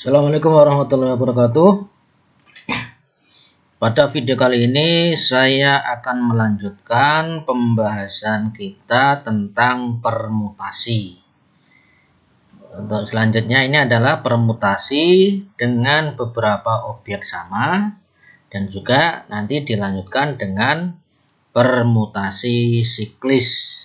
Assalamualaikum warahmatullahi wabarakatuh. Pada video kali ini saya akan melanjutkan pembahasan kita tentang permutasi. Untuk selanjutnya ini adalah permutasi dengan beberapa objek sama dan juga nanti dilanjutkan dengan permutasi siklis.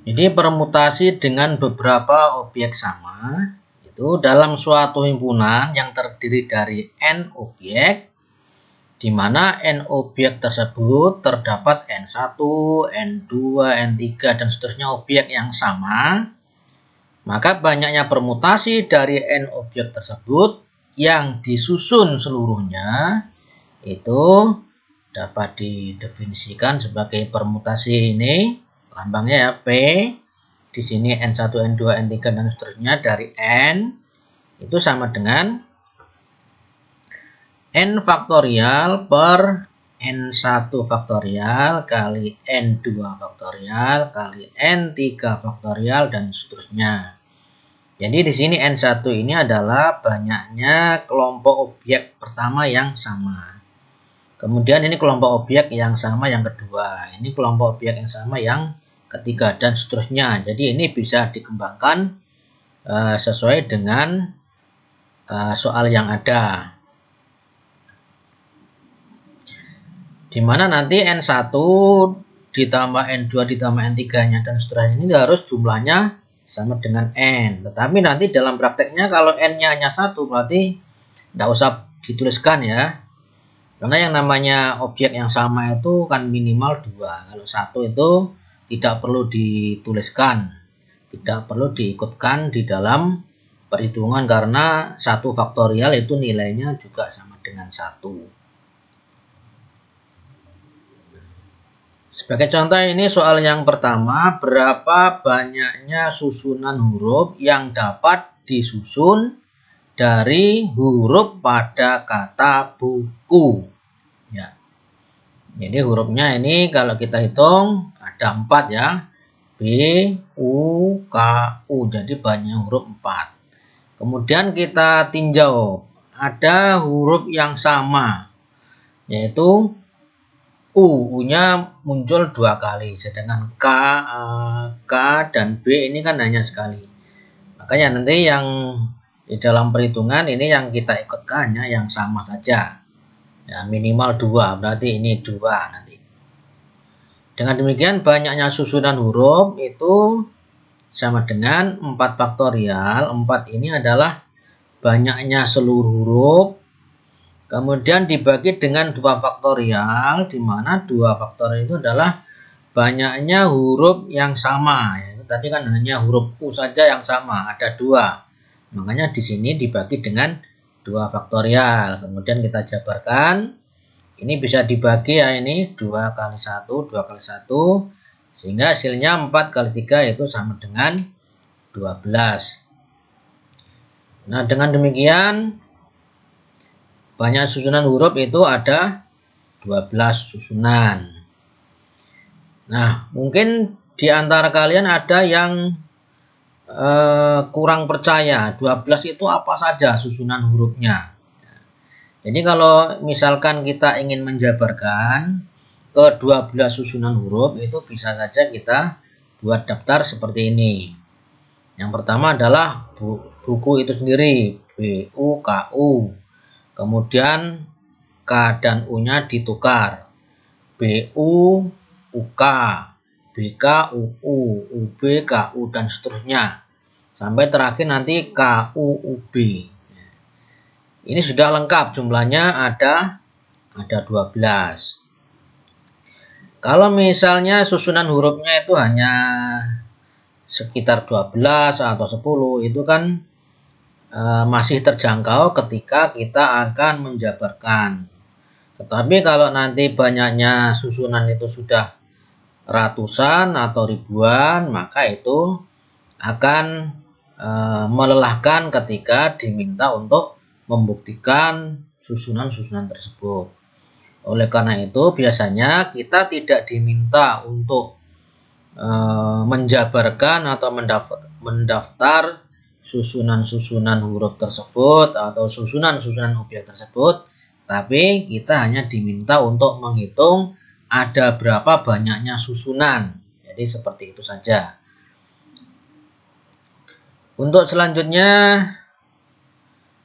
Jadi permutasi dengan beberapa objek sama itu dalam suatu himpunan yang terdiri dari n objek, di mana n objek tersebut terdapat n1, n2, n3 dan seterusnya objek yang sama, maka banyaknya permutasi dari n objek tersebut yang disusun seluruhnya itu dapat didefinisikan sebagai permutasi ini. Lambangnya ya P, di sini N1, N2, N3 dan seterusnya dari N itu sama dengan N faktorial per N1 faktorial kali N2 faktorial kali N3 faktorial dan seterusnya. Jadi di sini N1 ini adalah banyaknya kelompok objek pertama yang sama. Kemudian ini kelompok objek yang sama yang kedua. Ini kelompok objek yang sama yang ketiga dan seterusnya. Jadi ini bisa dikembangkan sesuai dengan soal yang ada. Dimana nanti N1 ditambah N2 ditambah N3-nya dan seterusnya ini harus jumlahnya sama dengan N. Tetapi nanti dalam prakteknya kalau N-nya hanya 1 berarti tidak usah dituliskan ya. Karena yang namanya objek yang sama itu kan minimal 2. Kalau 1 itu tidak perlu dituliskan, tidak perlu diikutkan di dalam perhitungan karena 1 faktorial itu nilainya juga sama dengan 1. Sebagai contoh ini soal yang pertama, berapa banyaknya susunan huruf yang dapat disusun dari huruf pada kata buku. Ya. Jadi hurufnya ini kalau kita hitung ada 4 ya. B, U, K, U. Jadi banyak huruf 4. Kemudian kita tinjau. Ada huruf yang sama. Yaitu U. U-nya muncul 2 kali. Sedangkan K dan B ini kan hanya sekali. Makanya nanti yang di dalam perhitungan ini yang kita ikutkan hanya yang sama saja. Ya, minimal 2, berarti ini 2 nanti. Dengan demikian banyaknya susunan huruf itu sama dengan 4 faktorial. 4 ini adalah banyaknya seluruh huruf. Kemudian dibagi dengan 2 faktorial, di mana 2 faktorial itu adalah banyaknya huruf yang sama. Ya, tadi kan hanya huruf U saja yang sama, ada 2. Makanya di sini dibagi dengan 2 faktorial. Kemudian kita jabarkan. Ini bisa dibagi ya ini 2 kali 1, 2 kali 1. Sehingga hasilnya 4 kali 3 itu sama dengan 12. Nah dengan demikian banyak susunan huruf itu ada 12 susunan. Nah mungkin di antara kalian ada yang kurang percaya 12 itu apa saja susunan hurufnya. Jadi kalau misalkan kita ingin menjabarkan ke 12 susunan huruf itu bisa saja kita buat daftar seperti ini. Yang pertama adalah buku itu sendiri, BUKU. Kemudian K dan U-nya ditukar. BUUK, BKUU, UBKU dan seterusnya. Sampai terakhir nanti KUUB. Ini sudah lengkap, jumlahnya ada 12. Kalau misalnya susunan hurufnya itu hanya sekitar 12 atau 10, itu kan masih terjangkau ketika kita akan menjabarkan. Tetapi kalau nanti banyaknya susunan itu sudah ratusan atau ribuan, maka itu akan melelahkan ketika diminta untuk membuktikan susunan-susunan tersebut. Oleh karena itu biasanya kita tidak diminta untuk menjabarkan atau mendaftar susunan-susunan huruf tersebut atau susunan-susunan objek tersebut, tapi kita hanya diminta untuk menghitung ada berapa banyaknya susunan. Jadi seperti itu saja. Untuk selanjutnya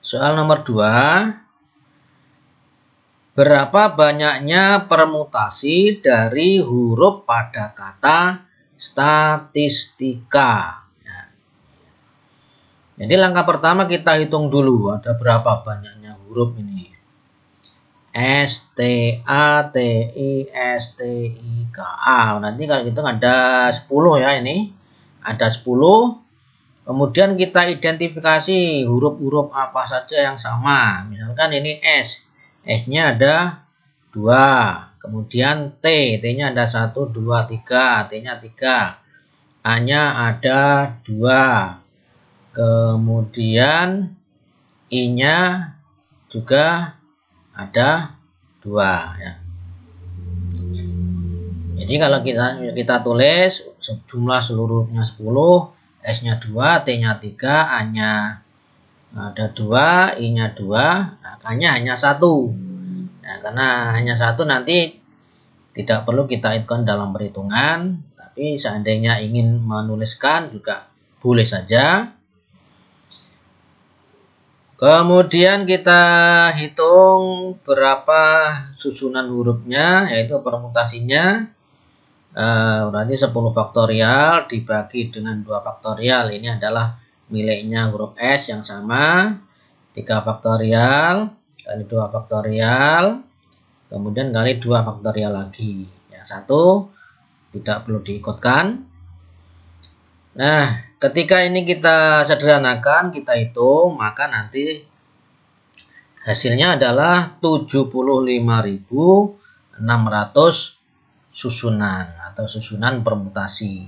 soal nomor 2. Berapa banyaknya permutasi dari huruf pada kata statistika? Jadi langkah pertama kita hitung dulu ada berapa banyaknya huruf ini. S, T, A, T, I, S, T, I, K, A. Nanti kalau hitung ada 10 ya ini. Ada 10. Kemudian kita identifikasi huruf-huruf apa saja yang sama. Misalkan ini S. S-nya ada 2. Kemudian T. T-nya ada 1, 2, 3. T-nya 3. A-nya ada 2. Kemudian I-nya juga ada 2 ya. Jadi kalau kita tulis jumlah seluruhnya 10, S-nya 2, T-nya 3, A-nya ada 2, I-nya 2, nah, K-nya hanya 1. Nah, karena hanya 1 nanti tidak perlu kita hitungkan dalam perhitungan, tapi seandainya ingin menuliskan juga boleh saja. Kemudian kita hitung berapa susunan hurufnya, yaitu permutasinya. Berarti 10 faktorial dibagi dengan 2 faktorial. Ini adalah miliknya huruf S yang sama. 3 faktorial kali 2 faktorial. Kemudian kali 2 faktorial lagi. Yang 1 tidak perlu diikutkan. Nah, ketika ini kita sederhanakan, kita hitung, maka nanti hasilnya adalah 75.600 susunan atau susunan permutasi.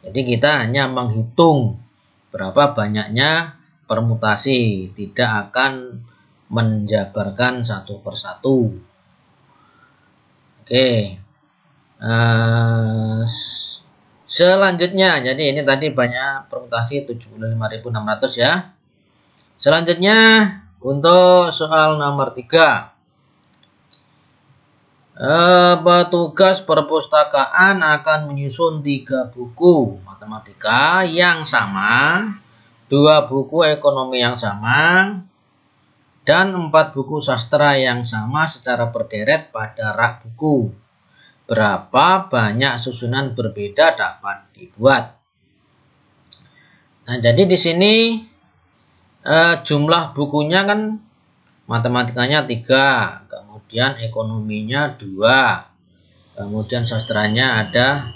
Jadi kita hanya menghitung berapa banyaknya permutasi, tidak akan menjabarkan satu persatu. Oke. Selanjutnya, jadi ini tadi banyak permutasi 75.600 ya. Selanjutnya untuk soal nomor 3. Petugas perpustakaan akan menyusun 3 buku matematika yang sama, 2 buku ekonomi yang sama, dan 4 buku sastra yang sama secara berderet pada rak buku. Berapa banyak susunan berbeda dapat dibuat? Nah, jadi di sini jumlah bukunya kan matematikanya 3, kemudian ekonominya 2, kemudian sastranya ada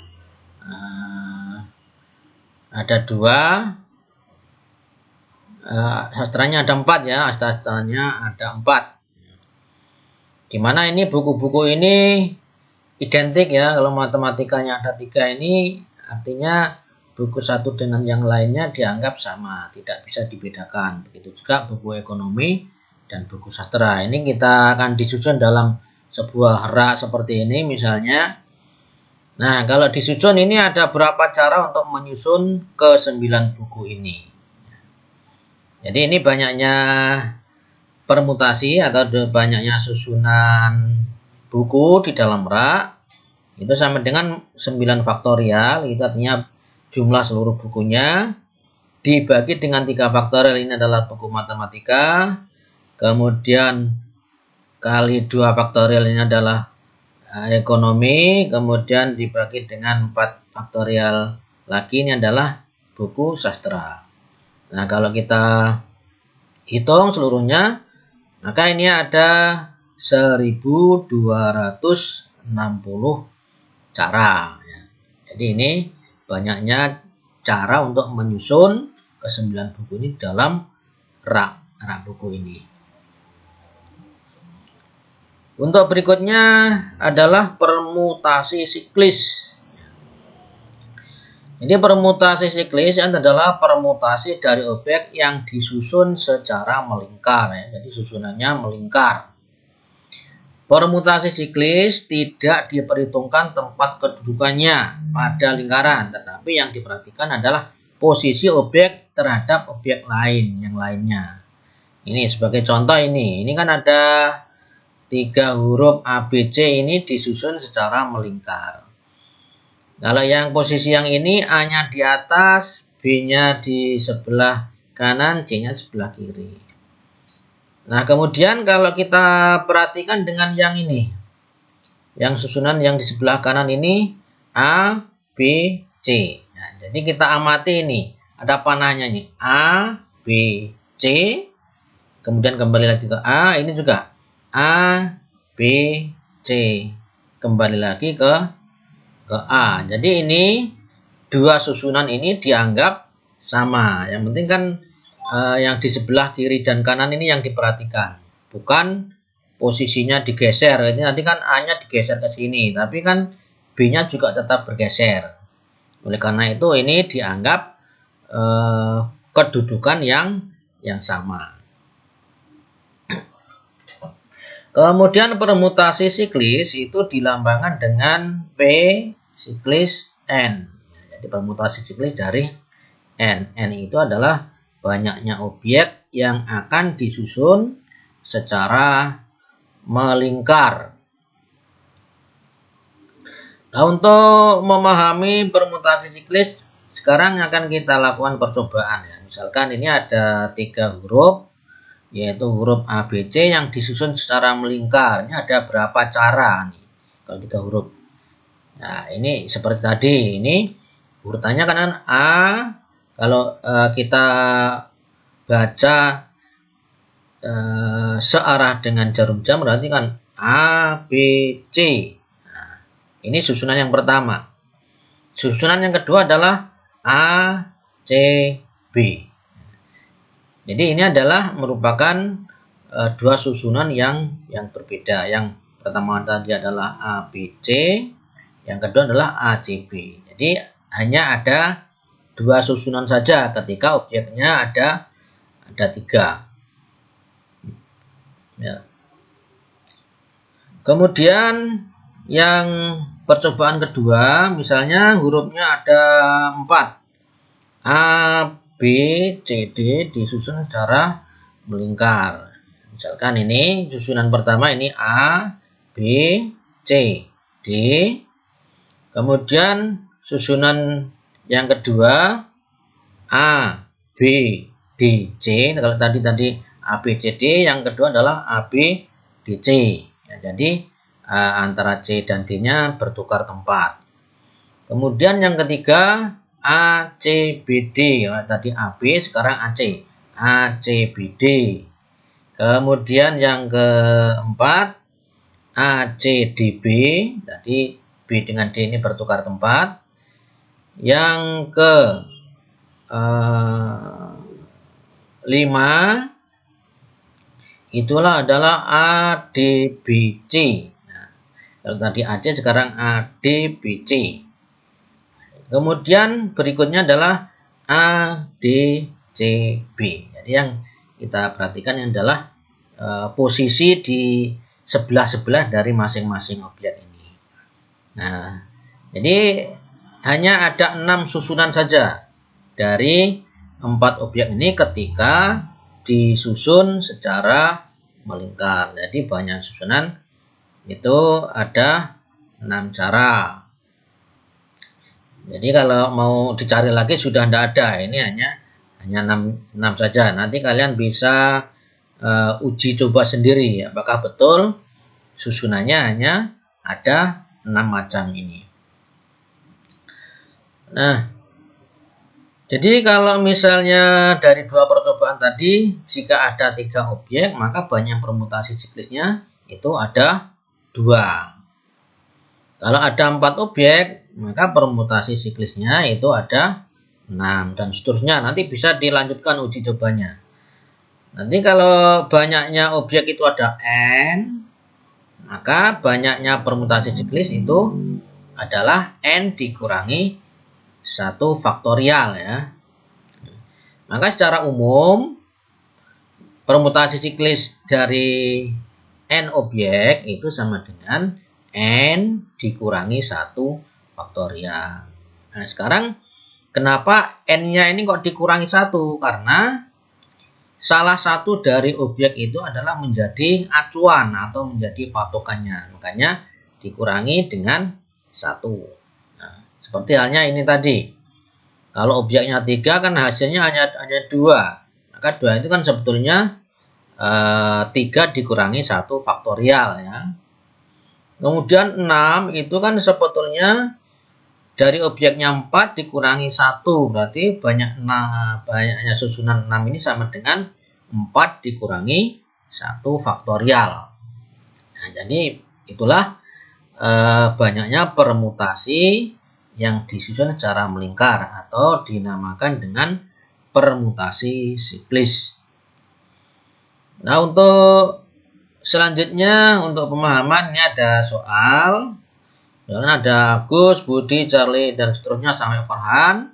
2, sastranya ada 4 ya, sastranya ada 4. Dimana ini buku-buku ini identik ya, kalau matematikanya ada 3 ini artinya buku satu dengan yang lainnya dianggap sama, tidak bisa dibedakan. Begitu juga buku ekonomi dan buku sastra. Ini kita akan disusun dalam sebuah rak seperti ini misalnya. Nah, kalau disusun ini ada berapa cara untuk menyusun ke 9 buku ini. Jadi ini banyaknya permutasi atau banyaknya susunan buku di dalam rak itu sama dengan 9 faktorial, itu artinya jumlah seluruh bukunya dibagi dengan 3 faktorial, ini adalah buku matematika, kemudian kali 2 faktorial ini adalah ekonomi, kemudian dibagi dengan 4 faktorial lagi ini adalah buku sastra. Nah, kalau kita hitung seluruhnya maka ini ada 1260 cara. Jadi ini banyaknya cara untuk menyusun ke 9 buku ini dalam rak buku ini. Untuk berikutnya adalah permutasi siklis. Jadi permutasi siklis adalah permutasi dari objek yang disusun secara melingkar ya. Jadi susunannya melingkar. Permutasi siklis tidak diperhitungkan tempat kedudukannya pada lingkaran, tetapi yang diperhatikan adalah posisi objek terhadap objek lain yang lainnya. Ini sebagai contoh ini kan ada 3 huruf A, B, C ini disusun secara melingkar. Kalau yang posisi yang ini A-nya di atas, B-nya di sebelah kanan, C-nya sebelah kiri. Nah, kemudian kalau kita perhatikan dengan yang ini, yang susunan yang di sebelah kanan ini A, B, C. Nah, jadi kita amati ini, ada panahnya nih, A, B, C. Kemudian kembali lagi ke A, ini juga A, B, C. Kembali lagi ke A. Jadi ini dua susunan ini dianggap sama. Yang penting kan yang di sebelah kiri dan kanan ini yang diperhatikan, bukan posisinya digeser. Ini nanti kan A-nya digeser ke sini, tapi kan B-nya juga tetap bergeser. Oleh karena itu ini dianggap kedudukan yang sama. Kemudian permutasi siklis itu dilambangkan dengan P siklis N. Jadi permutasi siklis dari N. N itu adalah banyaknya objek yang akan disusun secara melingkar. Nah, untuk memahami permutasi siklis, sekarang akan kita lakukan percobaan ya. Misalkan ini ada 3 huruf, yaitu huruf A, B, C yang disusun secara melingkar. Ini ada berapa cara nih kalau 3 huruf. Nah, ini seperti tadi, ini urutannya kan A. Kalau kita baca searah dengan jarum jam, berarti kan A, B, C. Nah, ini susunan yang pertama. Susunan yang kedua adalah A, C, B. Jadi ini adalah merupakan dua susunan yang berbeda. Yang pertama tadi adalah A, B, C. Yang kedua adalah A, C, B. Jadi hanya ada 2 susunan saja ketika objeknya ada 3. Ya. Kemudian yang percobaan kedua, misalnya hurufnya ada 4. A, B, C, D disusun secara melingkar. Misalkan ini susunan pertama ini A, B, C, D. Kemudian susunan yang kedua A, B, D, C. Kalau tadi A, B, C, D, yang kedua adalah A, B, D, C. Ya, jadi antara C dan D-nya bertukar tempat. Kemudian yang ketiga A, C, B, D. Kalau tadi A, B, sekarang A, C. A, C, B, D. Kemudian yang keempat A, C, D, B. Tadi B dengan D ini bertukar tempat. Yang ke 5 itulah adalah A, D, B, C. Nah, kalau tadi A, C, sekarang A, D, B, C. Kemudian berikutnya adalah A, D, C, B. Jadi yang kita perhatikan adalah posisi di sebelah-sebelah dari masing-masing objek ini. Nah, jadi hanya ada 6 susunan saja dari 4 objek ini ketika disusun secara melingkar. Jadi banyak susunan itu ada 6 cara. Jadi kalau mau dicari lagi sudah tidak ada. Ini hanya 6 saja. Nanti kalian bisa uji coba sendiri apakah betul susunannya hanya ada 6 macam ini. Nah, jadi kalau misalnya dari 2 percobaan tadi, jika ada 3 objek, maka banyak permutasi siklisnya itu ada 2. Kalau ada 4 objek, maka permutasi siklisnya itu ada 6 dan seterusnya. Nanti bisa dilanjutkan uji cobanya. Nanti kalau banyaknya objek itu ada N, maka banyaknya permutasi siklis itu adalah N dikurangi 1 faktorial ya. Maka secara umum permutasi siklis dari N objek itu sama dengan N dikurangi 1 faktorial. Nah, sekarang kenapa N-nya ini kok dikurangi 1? Karena salah satu dari objek itu adalah menjadi acuan atau menjadi patokannya. Makanya dikurangi dengan 1. Nah, seperti halnya ini tadi. Kalau objeknya 3 kan hasilnya hanya 2. Maka 2 itu kan sebetulnya 3 dikurangi 1 faktorial ya. Kemudian 6 itu kan sebetulnya dari objeknya 4 dikurangi 1. Berarti banyaknya susunan 6 ini sama dengan 4 dikurangi 1 faktorial. Nah, jadi itulah banyaknya permutasi yang disusun secara melingkar atau dinamakan dengan permutasi siklis. Nah, untuk selanjutnya untuk pemahaman ini ada soal. Dan ada Agus, Budi, Charlie, dan seterusnya sampai Farhan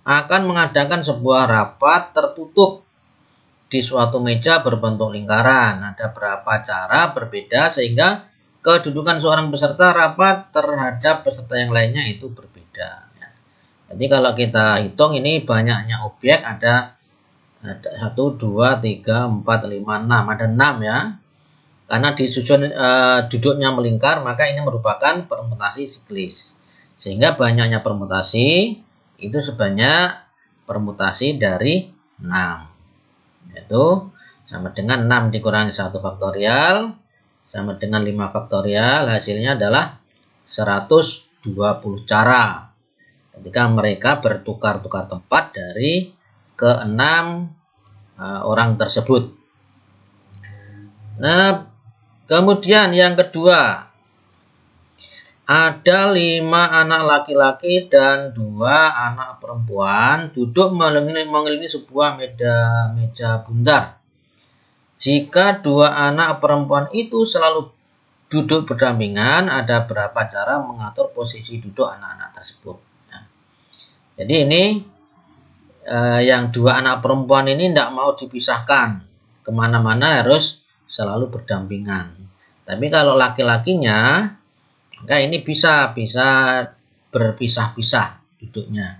akan mengadakan sebuah rapat tertutup di suatu meja berbentuk lingkaran. Ada berapa cara berbeda sehingga kedudukan seorang peserta rapat terhadap peserta yang lainnya itu berbeda. Jadi kalau kita hitung ini banyaknya objek ada 1, 2, 3, 4, 5, 6. Ada 6 ya. Karena disusun duduknya melingkar, maka ini merupakan permutasi siklis. Sehingga banyaknya permutasi itu sebanyak permutasi dari 6. Yaitu sama dengan 6 dikurangi 1 faktorial sama dengan 5 faktorial. Hasilnya adalah 120 cara. Ketika mereka bertukar-tukar tempat dari ke-6 orang tersebut. Nah, kemudian yang kedua, ada 5 anak laki-laki dan 2 anak perempuan duduk mengelilingi sebuah meja bundar. Jika 2 anak perempuan itu selalu duduk berdampingan, ada berapa cara mengatur posisi duduk anak-anak tersebut. Nah, jadi ini yang 2 anak perempuan ini tidak mau dipisahkan. Kemana-mana harus selalu berdampingan. Tapi kalau laki-lakinya, maka ini bisa berpisah-pisah duduknya.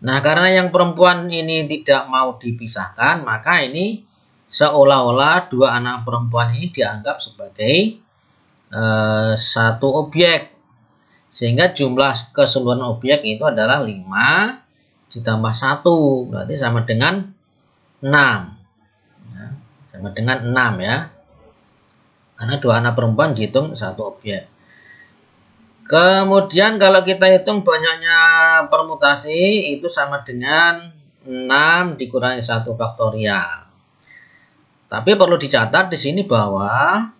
Nah, karena yang perempuan ini tidak mau dipisahkan, maka ini seolah-olah 2 anak perempuan ini dianggap sebagai satu objek. Sehingga jumlah keseluruhan objek itu adalah 5 ditambah 1. Berarti sama dengan 6. Ya, sama dengan 6 ya. Karena 2 anak perempuan dihitung satu objek. Kemudian kalau kita hitung banyaknya permutasi itu sama dengan 6 dikurangi 1 faktorial. Tapi perlu dicatat di sini bahwa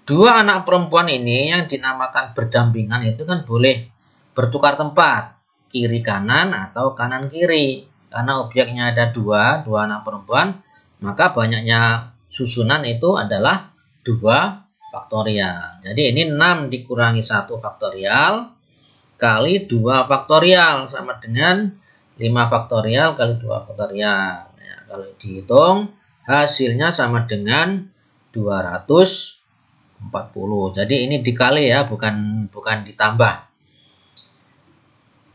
2 anak perempuan ini yang dinamakan berdampingan itu kan boleh bertukar tempat, kiri kanan atau kanan kiri. Karena objeknya ada 2 anak perempuan, maka banyaknya susunan itu adalah 2 faktorial. Jadi ini 6 dikurangi 1 faktorial kali 2 faktorial sama dengan 5 faktorial kali 2 faktorial. Ya, kalau dihitung hasilnya sama dengan 240. Jadi ini dikali ya, bukan ditambah.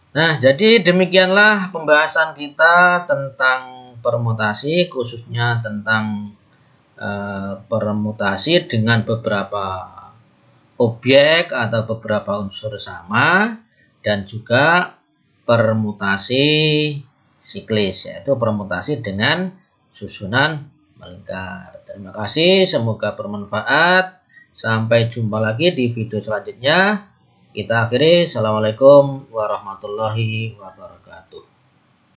Nah, jadi demikianlah pembahasan kita tentang permutasi, khususnya tentang permutasi dengan beberapa objek atau beberapa unsur sama, dan juga permutasi siklis, yaitu permutasi dengan susunan melingkar. Terima kasih, semoga bermanfaat. Sampai jumpa lagi di video selanjutnya. Kita akhiri. Assalamualaikum warahmatullahi wabarakatuh.